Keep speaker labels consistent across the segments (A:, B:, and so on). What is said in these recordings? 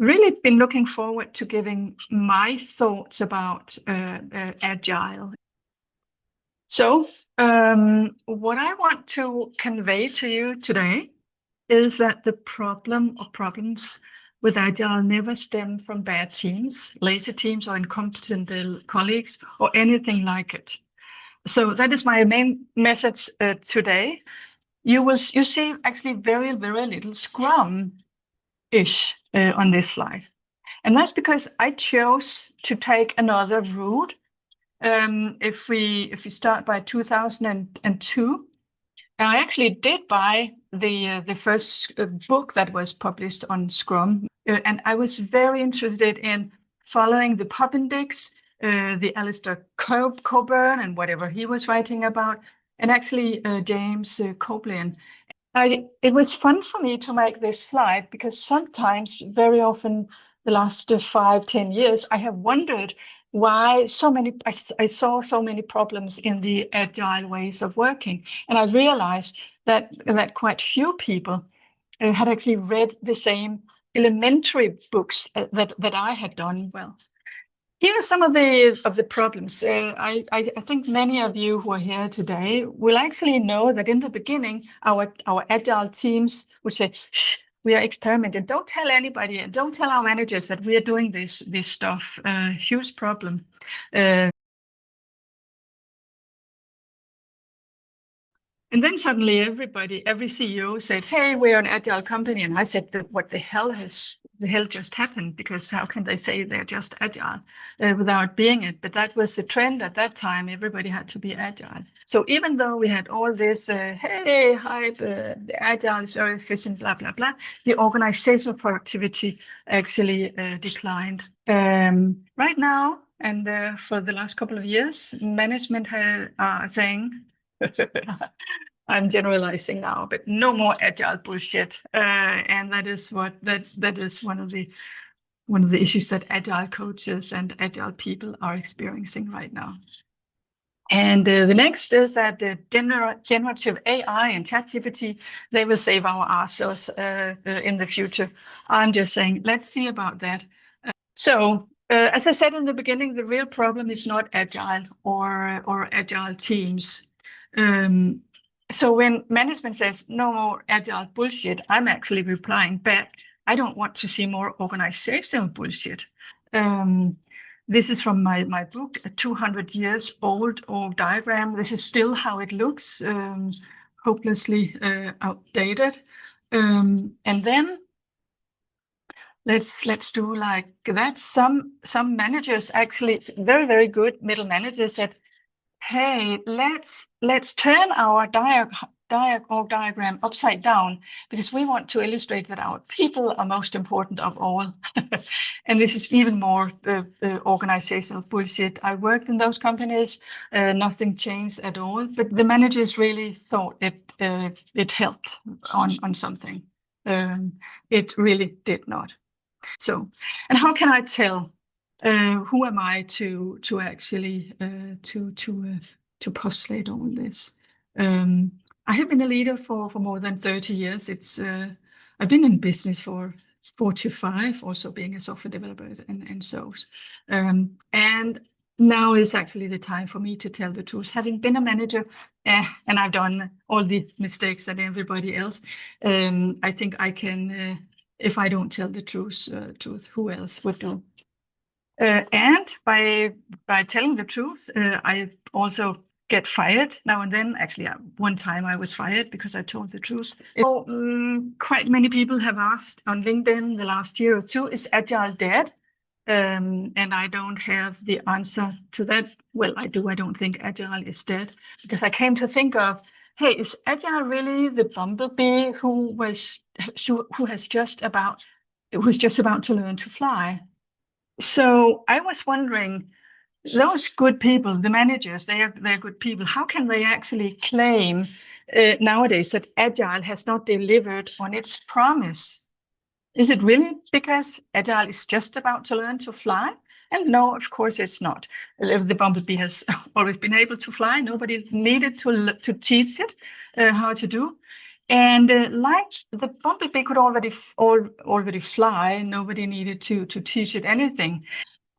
A: really been looking forward to giving my thoughts about Agile. So what I want to convey to you today is that the problem or problems with Agile never stem from bad teams, lazy teams, or incompetent colleagues, or anything like it. So that is my main message today. You see actually very, very little Scrum-ish on this slide. And that's because I chose to take another route. If we start by 2002, I actually did buy the first book that was published on Scrum, and I was very interested in following the Poppendix, the Alistair Coburn, and whatever he was writing about, and actually James Copeland. It was fun for me to make this slide because sometimes, very often, the last 5-10 years, I have wondered why I saw so many problems in the Agile ways of working. And I realized that quite few people had actually read the same elementary books that I had done. Well, here are some of the problems. I think many of you who are here today will actually know that in the beginning, our Agile teams would say, shh, we are experimenting. Don't tell anybody, and don't tell our managers that we are doing this stuff. Huge problem. And then suddenly every CEO said, hey, we're an Agile company. And I said, what the hell just happened? Because how can they say they're just Agile without being it? But that was the trend at that time. Everybody had to be Agile. So even though we had all this, hey, hype, the Agile is very efficient, blah, blah, blah, the organizational productivity actually declined. Right now, and for the last couple of years, management are saying, I'm generalizing now, but no more Agile bullshit. And that is that is one of the issues that Agile coaches and Agile people are experiencing right now. And the next is that the generative AI and ChatGPT, they will save our asses in the future. I'm just saying, let's see about that. So as I said in the beginning, the real problem is not Agile or Agile teams. So when management says no more Agile bullshit, I'm actually replying back, I don't want to see more organizational bullshit. This is from my book, a 200 years old diagram. This is still how it looks, hopelessly outdated. And then let's do like that. Some managers actually, very, very good middle managers said, hey, let's turn our diagram upside down because we want to illustrate that our people are most important of all. And this is even more organizational bullshit. I worked in those companies, nothing changed at all, but the managers really thought it helped on something. It really did not. So, and how can I tell? Who am I to actually to postulate all this? I have been a leader for more than 30 years. I've been in business for 45, also being a software developer and so. And now is actually the time for me to tell the truth. Having been a manager, and I've done all the mistakes that everybody else, I think I can. If I don't tell the truth, who else would do? And by telling the truth, I also get fired now and then. Actually, one time I was fired because I told the truth. So, quite many people have asked on LinkedIn the last year or two, is Agile dead? And I don't have the answer to that. Well, I do. I don't think Agile is dead because I came to think of, hey, is Agile really the bumblebee who's just about to learn to fly? So I was wondering, those good people, the managers, they're good people. How can they actually claim nowadays that Agile has not delivered on its promise? Is it really because Agile is just about to learn to fly? And no, of course it's not. The bumblebee has always been able to fly. Nobody needed to teach it how to do. And like the bumblebee could already fly, nobody needed to teach it anything.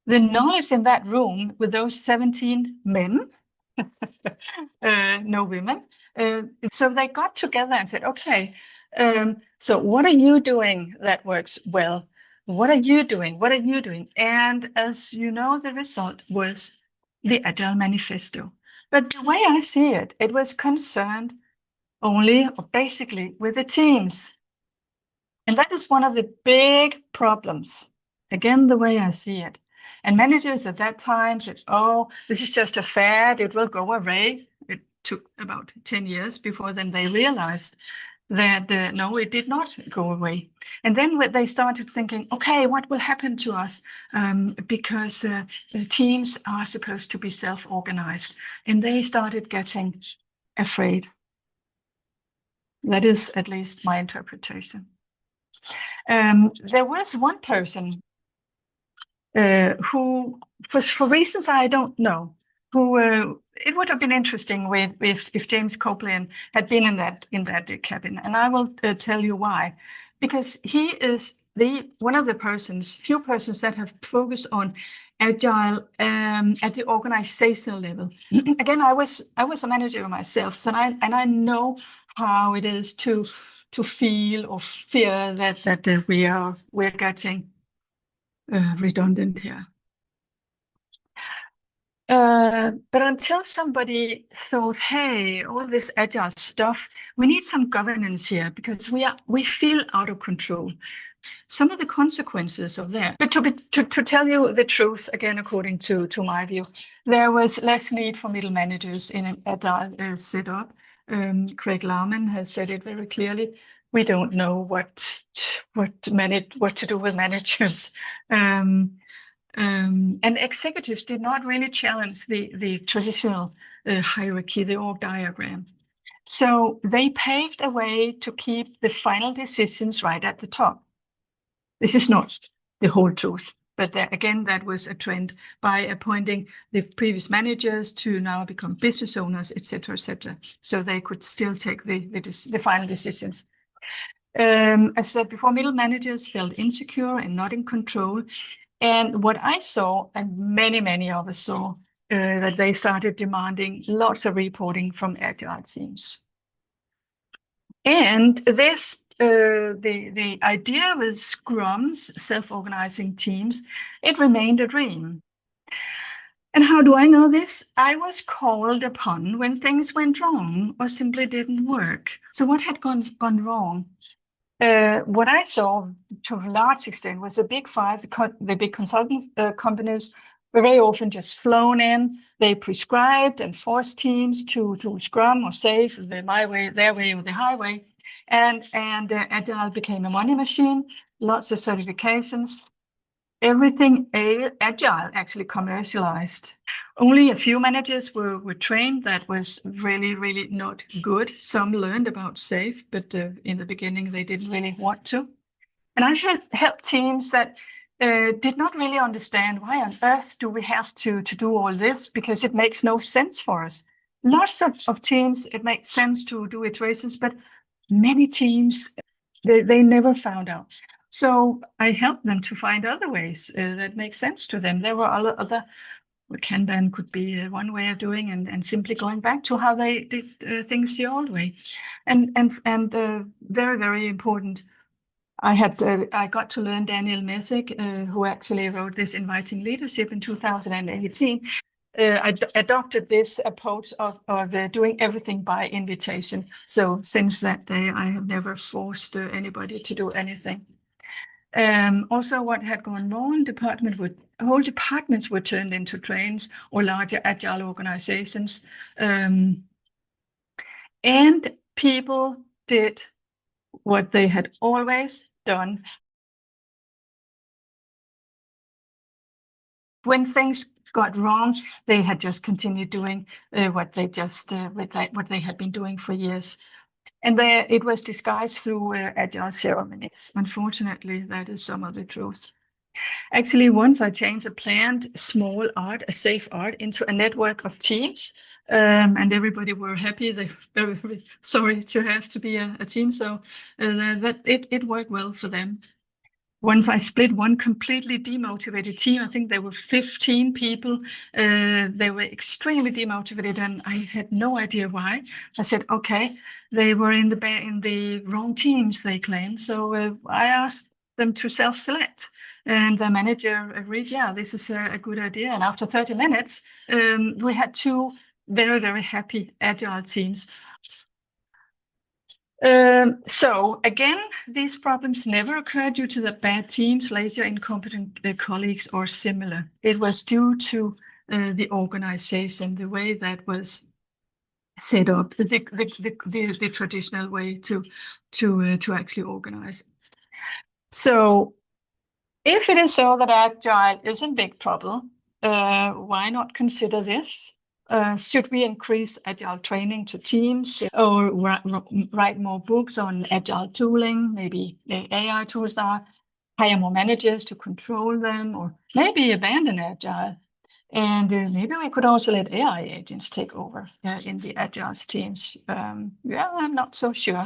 A: The knowledge in that room with those 17 men, no women, so they got together and said, okay, so what are you doing that works well? What are you doing? What are you doing? And as you know, the result was the Agile Manifesto. But the way I see it, it was concerned only or basically with the teams. And that is one of the big problems. Again, the way I see it. And managers at that time said, oh, this is just a fad, it will go away. It took about 10 years before then they realized that no, it did not go away. And then they started thinking, okay, what will happen to us? Because teams are supposed to be self-organized. And they started getting afraid. That is at least my interpretation. There was one person who, for reasons I don't know, who it would have been interesting if James Copeland had been in that cabin, and I will tell you why, because he is one of the few persons that have focused on Agile at the organizational level. Again, I was a manager myself, so I know how it is to feel or fear that we're getting redundant here. But until somebody thought, hey, all this agile stuff, we need some governance here because we feel out of control. Some of the consequences of that, but to tell you the truth, again, according to my view, there was less need for middle managers in an agile setup. Craig Lauman has said it very clearly. We don't know what to do with managers. And executives did not really challenge the traditional hierarchy, the org diagram. So they paved a way to keep the final decisions right at the top. This is not the whole truth, but again, that was a trend by appointing the previous managers to now become business owners, etc., etc. So they could still take the final decisions. As I said before, middle managers felt insecure and not in control. And what I saw, and many of us saw, that they started demanding lots of reporting from agile teams. And this, the idea with scrums, self-organizing teams, it remained a dream. And how do I know this? I was called upon when things went wrong or simply didn't work. So what had gone wrong? What I saw to a large extent was the big five, the big consulting companies were very often just flown in. They prescribed and forced teams to scrum or SAFe, my way, their way, or the highway. And Agile became a money machine, lots of certifications. Everything Agile actually commercialized. Only a few managers were trained. That was really not good. Some learned about SAFe, but in the beginning they didn't really want to. And I had helped teams that did not really understand why on earth do we have to do all this, because it makes no sense for us. Lots of teams, it makes sense to do iterations, but many teams, they never found out. So I helped them to find other ways that make sense to them. There were other Kanban could be one way of doing, and simply going back to how they did things the old way. And very important, I got to learn Daniel Messick, who actually wrote this Inviting Leadership in 2018. I adopted this approach of doing everything by invitation. So since that day, I have never forced anybody to do anything. Also, what had gone wrong, whole departments were turned into trains or larger agile organizations. And people did what they had always done. When things got wrong, they had just continued doing what they had been doing for years. And it was disguised through agile ceremonies. Unfortunately, that is some of the truth. Actually, once I changed a planned small art, a safe art, into a network of teams, and everybody were happy. They were very, very sorry to have to be a team, so that it worked well for them. Once I split one completely demotivated team, I think there were 15 people. They were extremely demotivated, and I had no idea why. I said, okay, they were in the wrong teams, they claimed. So I asked them to self-select, and the manager agreed, yeah, this is a good idea. And after 30 minutes, we had two very, very happy agile teams. So again, these problems never occurred due to the bad teams, lazy or incompetent colleagues, or similar. It was due to the organization, the way that was set up, the traditional way to actually organize. So if it is so that Agile is in big trouble, why not consider this? Should we increase Agile training to teams or write more books on Agile tooling? Maybe AI tools are, hire more managers to control them, or maybe abandon Agile. And maybe we could also let AI agents take over in the Agile teams. Yeah, I'm not so sure.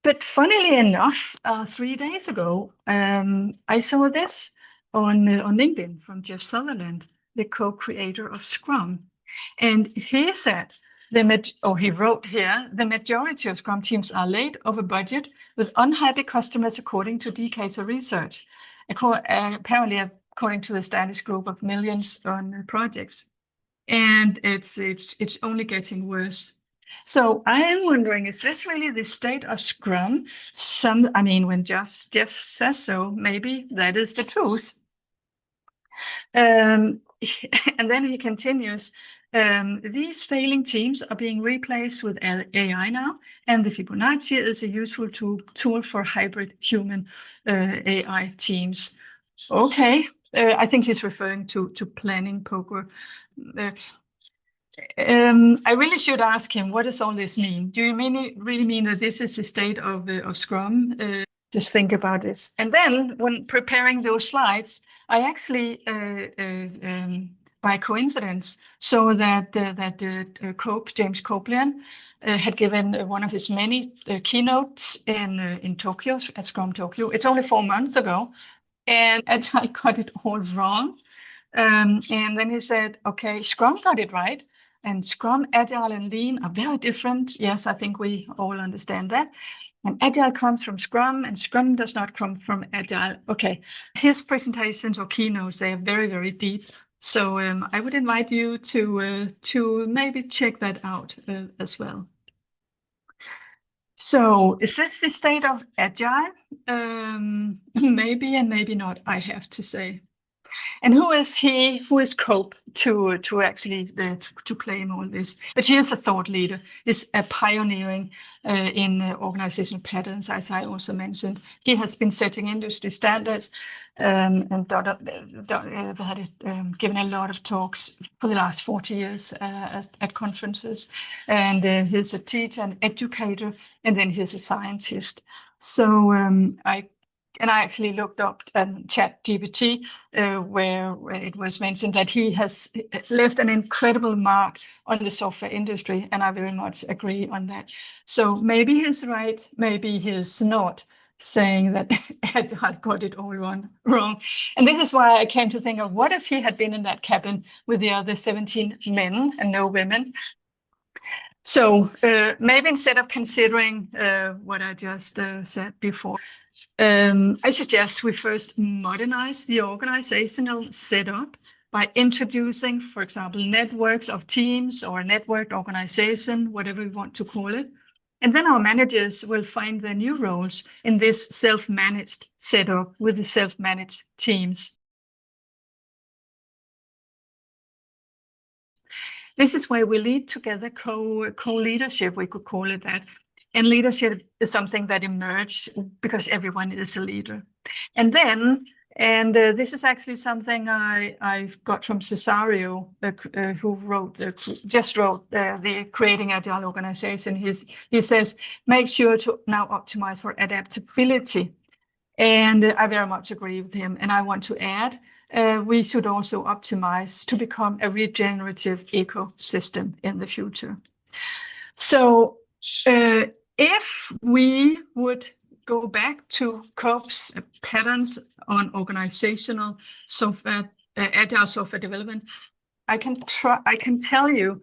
A: But funnily enough, 3 days ago, I saw this on LinkedIn from Jeff Sutherland, the co-creator of Scrum, and he said he wrote here, the majority of Scrum teams are late, over budget, with unhappy customers, according to decades of research. Apparently, according to the Standish Group of millions on projects, and it's only getting worse. So I am wondering, is this really the state of Scrum? When Jeff says so, maybe that is the truth. And then he continues, these failing teams are being replaced with AI now, and the Fibonacci is a useful tool for hybrid human AI teams. Okay, I think he's referring to planning poker. I really should ask him, what does all this mean? Do you really mean that this is the state of Scrum? Just think about this. And then when preparing those slides, I actually, by coincidence, saw that James Copeland had given one of his many keynotes in Tokyo, at Scrum Tokyo. It's only 4 months ago, and Agile got it all wrong. And then he said, okay, Scrum got it right. And Scrum, Agile, and Lean are very different. Yes, I think we all understand that. And Agile comes from Scrum, and Scrum does not come from Agile. Okay, his presentations or keynotes, they are very, very deep. So I would invite you to maybe check that out as well. So is this the state of Agile? Maybe and maybe not, I have to say. And who is he? Who is Cope to actually to claim all this? But he is a thought leader. He's a pioneering in organizational patterns, as I also mentioned. He has been setting industry standards and given a lot of talks for the last 40 years at conferences. And he's a teacher and educator, and then he's a scientist. So I actually looked up ChatGPT, where it was mentioned that he has left an incredible mark on the software industry, and I very much agree on that. So maybe he's right, maybe he's not, saying that Agile got it all wrong. And this is why I came to think of, what if he had been in that cabin with the other 17 men and no women? So maybe instead of considering what I just said before, I suggest we first modernize the organizational setup by introducing, for example, networks of teams or networked organization, whatever we want to call it. And then our managers will find their new roles in this self-managed setup with the self-managed teams. This is where we lead together, co-leadership, we could call it that. And leadership is something that emerged because everyone is a leader. And then And this is actually something I've got from Cesario, who just wrote the Creating Agile Organization. He says, make sure to now optimize for adaptability. And I very much agree with him. And I want to add, we should also optimize to become a regenerative ecosystem in the future. So if we would go back to Cope's patterns on organizational software, agile software development, I can tell you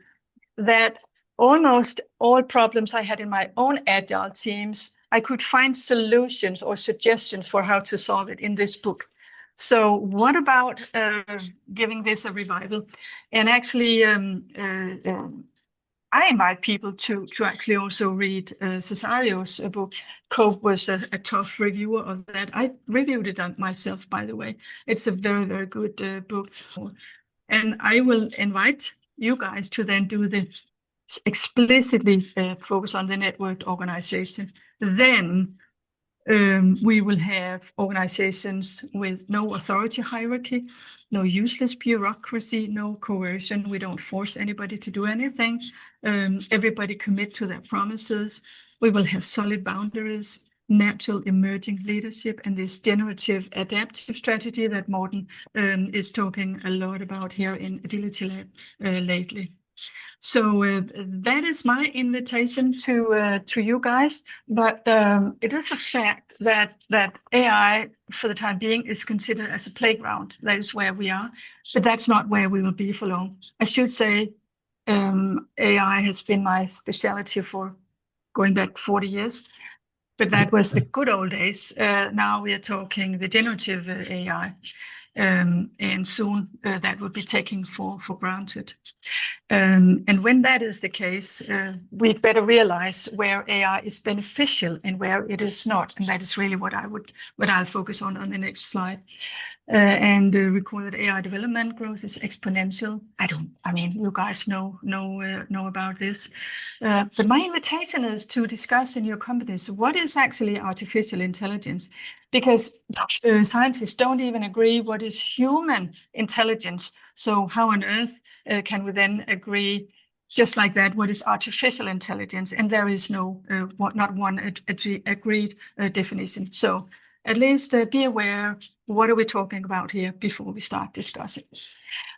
A: that almost all problems I had in my own agile teams, I could find solutions or suggestions for how to solve it in this book. So what about giving this a revival? And actually, I invite people to actually also read Cesario's book. Cope was a tough reviewer of that. I reviewed it myself, by the way. It's a very, very good book. And I will invite you guys to then do the explicitly focus on the networked organization. Then we will have organizations with no authority hierarchy, no useless bureaucracy, no coercion. We don't force anybody to do anything. Everybody commit to their promises. We will have solid boundaries, natural emerging leadership, and this generative adaptive strategy that Morten is talking a lot about here in AgilityLab lately. So that is my invitation to you guys. But it is a fact that AI, for the time being, is considered as a playground. That is where we are, but that's not where we will be for long. I should say AI has been my specialty for going back 40 years, but that was the good old days. Now we are talking the generative AI. And soon that will be taken for granted. And when that is the case, we'd better realize where AI is beneficial and where it is not. And that is really what I'll focus on the next slide. And recall that AI development growth is exponential. I mean, you guys know about this. But my invitation is to discuss in your companies what is actually artificial intelligence, because scientists don't even agree what is human intelligence. So how on earth can we then agree just like that what is artificial intelligence? And there is not one agreed definition. So at least be aware, what are we talking about here before we start discussing.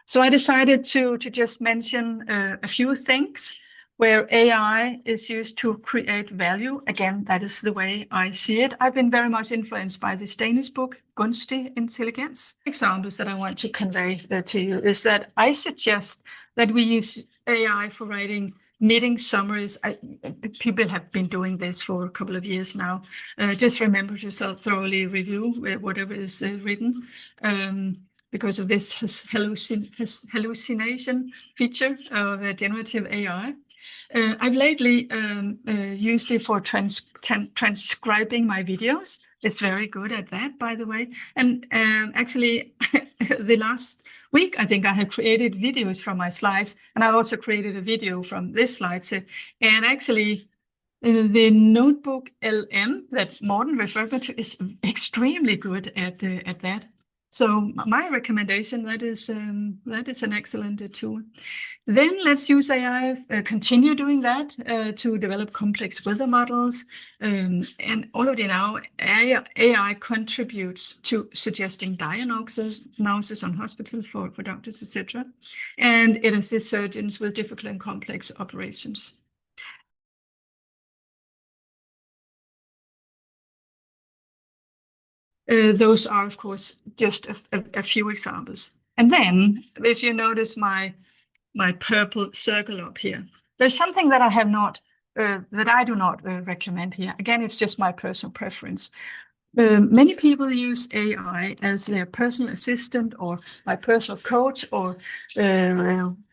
A: So I decided to just mention a few things where AI is used to create value. Again, that is the way I see it. I've been very much influenced by this Danish book, Gunstig Intelligens. Examples that I want to convey to you is that I suggest that we use AI for writing meeting summaries. People have been doing this for a couple of years now. Just remember to thoroughly review whatever is written because of this hallucination feature of generative AI. I've lately used it for transcribing my videos. It's very good at that, by the way. And actually, the last week, I think I have created videos from my slides, and I also created a video from this slide set. And actually, the notebook LM that Morten referred to is extremely good at that. So my recommendation, that is an excellent tool. Then let's use AI, continue doing that to develop complex weather models. And already now, AI contributes to suggesting diagnosis on hospitals for doctors, etc. And it assists surgeons with difficult and complex operations. Those are, of course, just a few examples. And then, if you notice my purple circle up here, there's something that I have not, that I do not recommend here. Again, it's just my personal preference. Many people use AI as their personal assistant or my personal coach or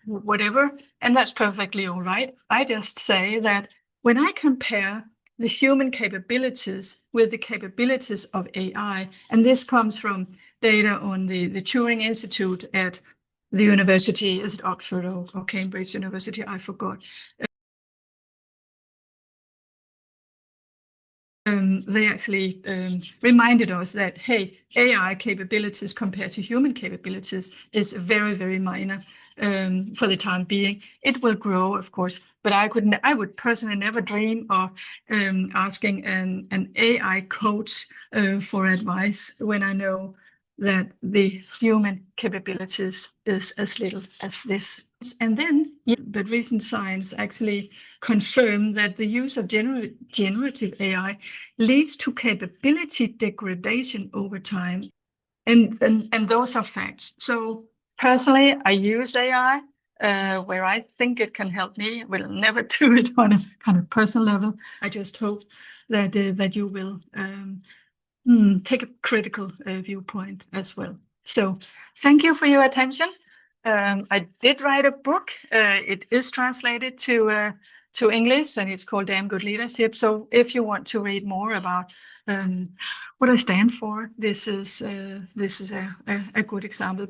A: whatever, and that's perfectly all right. I just say that when I compare the human capabilities with the capabilities of AI, and this comes from data on the Turing Institute at the university, is it Oxford or Cambridge University? I forgot. they actually reminded us that, hey, AI capabilities compared to human capabilities is very, very minor for the time being. It will grow, of course, but I would personally never dream of asking an AI coach for advice when I know that the human capabilities is as little as this. And then, but recent science actually confirm that the use of generative AI leads to capability degradation over time. And those are facts. So personally, I use AI where I think it can help me. I will never do it on a kind of personal level. I just hope that that you will take a critical viewpoint as well. So thank you for your attention. I did write a book. It is translated to English, and it's called Damn Good Leadership. So if you want to read more about what I stand for, this is a good example.